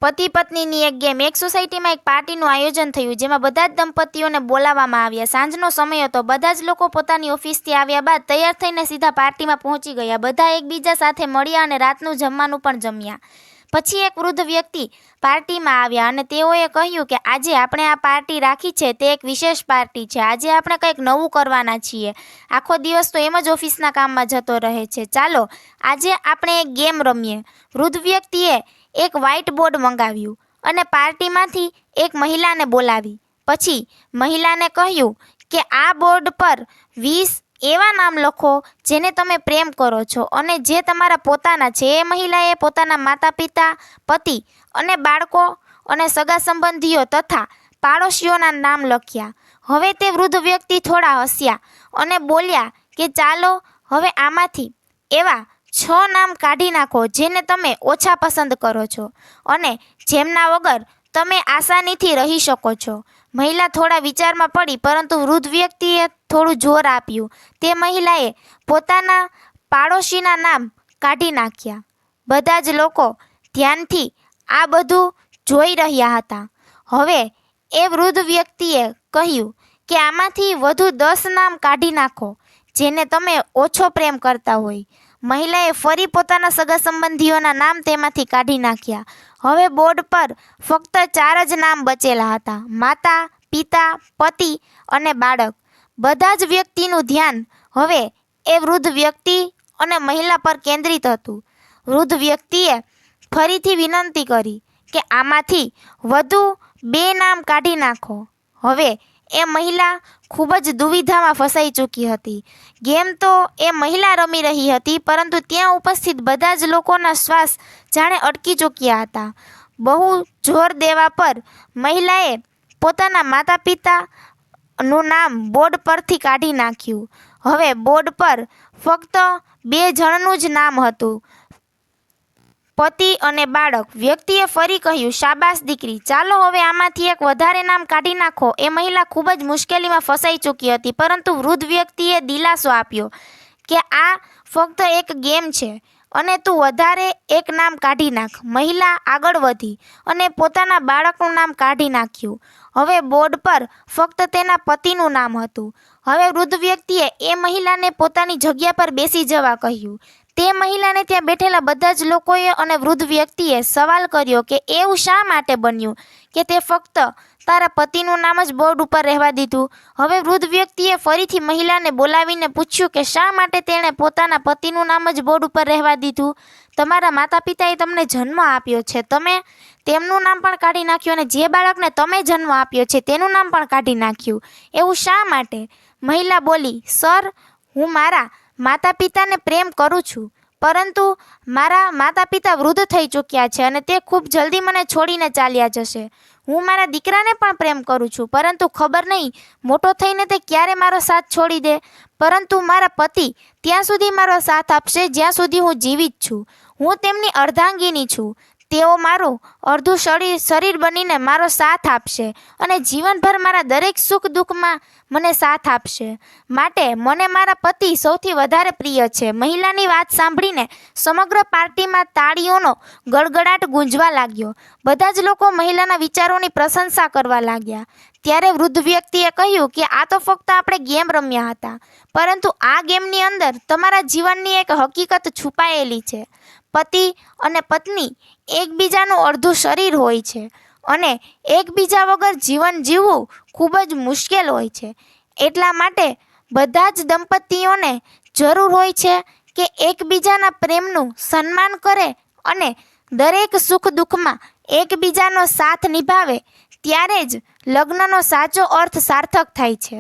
પતિ પત્નીની એક ગેમ. એક સોસાયટીમાં એક પાર્ટીનું આયોજન થયું, જેમાં બધા જ દંપતીઓને બોલાવવામાં આવ્યા. સાંજનો સમય હતો. બધા જ લોકો પોતાની ઓફિસથી આવ્યા બાદ તૈયાર થઈને સીધા પાર્ટીમાં પહોંચી ગયા. બધા એકબીજા સાથે મળ્યા અને રાતનું જમવાનું પણ જમ્યા. પછી એક વૃદ્ધ વ્યક્તિ પાર્ટીમાં આવ્યા અને તેઓએ કહ્યું કે આજે આપણે આ પાર્ટી રાખી છે તે એક વિશેષ પાર્ટી છે. આજે આપણે કંઈક નવું કરવાના છીએ. આખો દિવસ તો એમ જ ઓફિસના કામમાં જતો રહે છે. ચાલો આજે આપણે એક ગેમ રમીએ. વૃદ્ધ વ્યક્તિએ એક વ્હાઇટ બોર્ડ મંગાવ્યું અને પાર્ટીમાંથી એક મહિલાને બોલાવી. પછી મહિલાને કહ્યું કે આ બોર્ડ પર 20 એવા નામ લખો જેને તમે પ્રેમ કરો છો અને જે તમારા પોતાના છે. એ મહિલાએ પોતાના માતા પિતા, પતિ અને બાળકો અને સગા સંબંધીઓ તથા પાડોશીઓના નામ લખ્યા. હવે તે વૃદ્ધ વ્યક્તિ થોડા હસ્યા અને બોલ્યા કે ચાલો હવે આમાંથી એવા 6 નામ કાઢી નાખો જેને તમે ઓછા પસંદ કરો છો અને જેમના વગર તમે આસાનીથી રહી શકો છો. મહિલા થોડા વિચારમાં પડી, પરંતુ વૃદ્ધ વ્યક્તિએ થોડું જોર આપ્યું. તે મહિલાએ પોતાના પાડોશીના નામ કાઢી નાખ્યા. બધા જ લોકો ધ્યાનથી આ બધું જોઈ રહ્યા હતા. હવે એ વૃદ્ધ વ્યક્તિએ કહ્યું કે આમાંથી વધુ 10 નામ કાઢી નાખો જેને તમે ઓછો પ્રેમ કરતા હોય. મહિલાએ ફરી પોતાના સગા સંબંધીઓના નામ તેમાંથી કાઢી નાખ્યા. હવે બોર્ડ પર ફક્ત 4 જ નામ બચેલા હતા: માતા, પિતા, પતિ અને બાળક. બધા જ વ્યક્તિનું ધ્યાન હવે એ વૃદ્ધ વ્યક્તિ અને મહિલા પર કેન્દ્રિત હતું. વૃદ્ધ વ્યક્તિએ ફરીથી વિનંતી કરી કે આમાંથી વધુ 2 નામ કાઢી નાખો. હવે એ મહિલા ખૂબ જ દુવિધામાં ફસાઈ ચૂકી હતી. ગેમ તો એ મહિલા રમી રહી હતી, પરંતુ ત્યાં ઉપસ્થિત બધા જ લોકોના શ્વાસ જાણે અટકી ચૂક્યા હતા. બહુ જોર દેવા પર મહિલાએ પોતાના માતા પિતાનું નામ બોર્ડ પરથી કાઢી નાખ્યું. હવે બોર્ડ પર ફક્ત 2 જણનું જ નામ હતું: પતિ અને બાળક. વ્યક્તિએ ફરી કહ્યું, શાબાશ દીકરી, ચાલો હવે આમાંથી એક વધારે નામ કાઢી નાખો. એ મહિલા ખૂબ જ મુશ્કેલીમાં ફસાઈ ચૂકી હતી, પરંતુ વૃદ્ધ વ્યક્તિએ દિલાસો આપ્યો કે આ ફક્ત એક ગેમ છે અને તું વધારે એક નામ કાઢી નાખ. મહિલા આગળ વધી અને પોતાના બાળકનું નામ કાઢી નાખ્યું. હવે બોર્ડ પર ફક્ત તેના પતિનું નામ હતું. હવે વૃદ્ધ વ્યક્તિએ એ મહિલાને પોતાની જગ્યા પર બેસી જવા કહ્યું. તે મહિલાને ત્યાં બેઠેલા બધા જ લોકોએ અને વૃદ્ધ વ્યક્તિએ સવાલ કર્યો કે એવું શા માટે બન્યું કે તે ફક્ત તારા પતિનું નામ જ બોર્ડ ઉપર રહેવા દીધું. હવે વૃદ્ધ વ્યક્તિએ ફરીથી મહિલાને બોલાવીને પૂછ્યું કે શા માટે તેણે પોતાના પતિનું નામ જ બોર્ડ ઉપર રહેવા દીધું. તમારા માતા પિતાએ તમને જન્મ આપ્યો છે, તમે તેમનું નામ પણ કાઢી નાખ્યું અને જે બાળકને તમે જન્મ આપ્યો છે તેનું નામ પણ કાઢી નાખ્યું. એવું શા માટે? મહિલા બોલી, સર, હું મારા માતા પિતાને પ્રેમ કરું છું, પરંતુ મારા માતા પિતા વૃદ્ધ થઈ ચૂક્યા છે અને તે ખૂબ જલ્દી મને છોડીને ચાલ્યા જશે. હું મારા દીકરાને પણ પ્રેમ કરું છું, પરંતુ ખબર નહીં મોટો થઈને તે ક્યારે મારો સાથ છોડી દે. પરંતુ મારા પતિ ત્યાં સુધી મારો સાથ આપશે જ્યાં સુધી હું જીવિત છું. હું તેમની અર્ધાંગીની છું. તેઓ મારું અડધું શરીર બનીને મારો સાથ આપશે અને જીવનભર મારા દરેક સુખ દુઃખમાં મને સાથ આપશે. માટે મને મારા પતિ સૌથી વધારે પ્રિય છે. મહિલાની વાત સાંભળીને સમગ્ર પાર્ટીમાં તાળીઓનો ગડગડાટ ગુંજવા લાગ્યો. બધા જ લોકો મહિલાના વિચારોની પ્રશંસા કરવા લાગ્યા. ત્યારે વૃદ્ધ વ્યક્તિએ કહ્યું કે આ તો ફક્ત આપણે ગેમ રમ્યા હતા, પરંતુ આ ગેમની અંદર તમારા જીવનની એક હકીકત છુપાયેલી છે. પતિ અને પત્ની એકબીજાનું અડધું શરીર હોય છે અને એકબીજા વગર જીવન જીવવું ખૂબ જ મુશ્કેલ હોય છે. એટલા માટે બધા જ દંપતીઓને જરૂર હોય છે કે એકબીજાના પ્રેમનું સન્માન કરે અને દરેક સુખ દુઃખમાં એકબીજાનો સાથ નિભાવે. ત્યારે જ લગ્નનો સાચો અર્થ સાર્થક થાય છે.